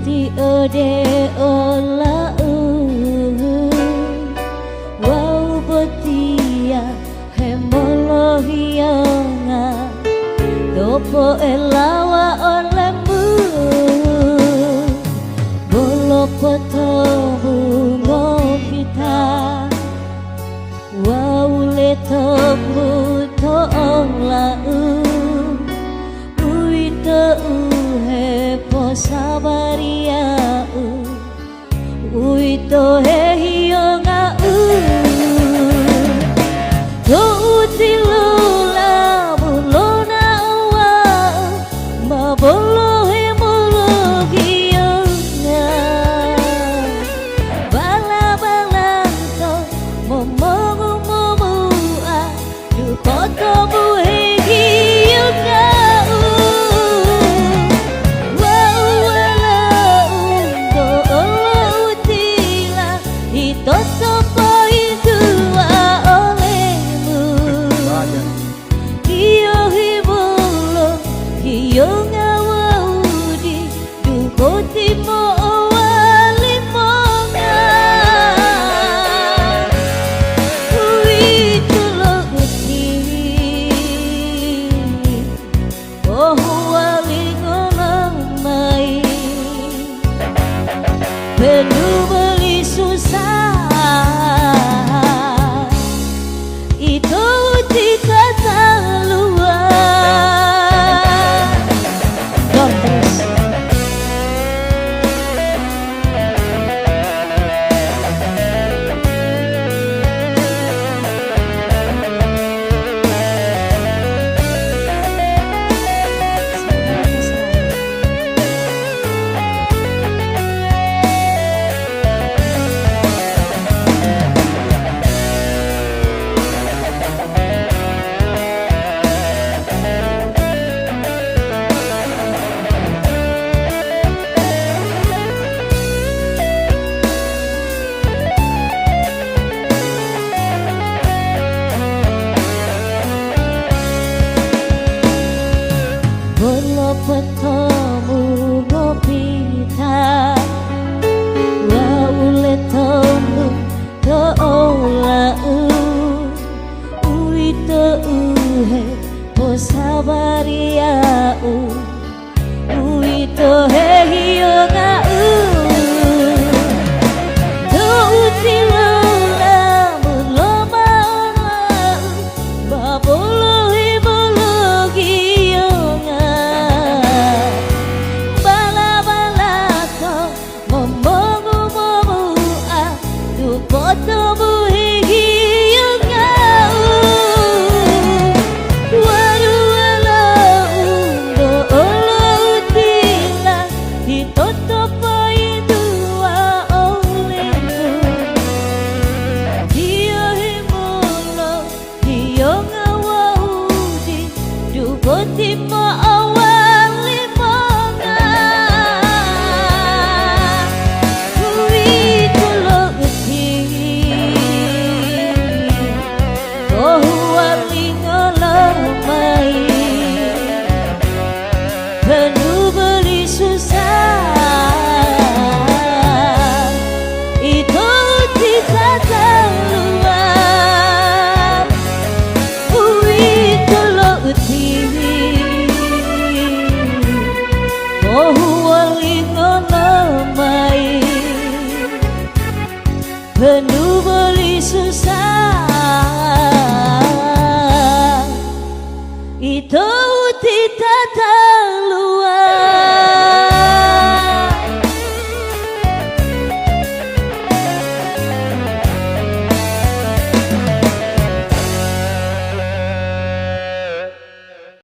ti ode ola wau botia hemolohianga dopo elawa olemu bolo potomu ngopita wau letomu to ola uito uhe posabaria uito he hionga to utilula bulona wa mabolo he mologianga bala balanto momongu momua du kotomu he hionga penuh beli susah itu dikata luar terus bolo potomu ngopita wau letomu to ola uito uhe posabaria uito he hionga to utilula muloma babolo he mologianga potomu higiyanga waru ala undo olo utila hitotopo idua olemu hiyo himulo hiyonga waudi dubotimo awali monga penuh beli susah itu dikata luar itu lo uti oh wali ngono mai penuh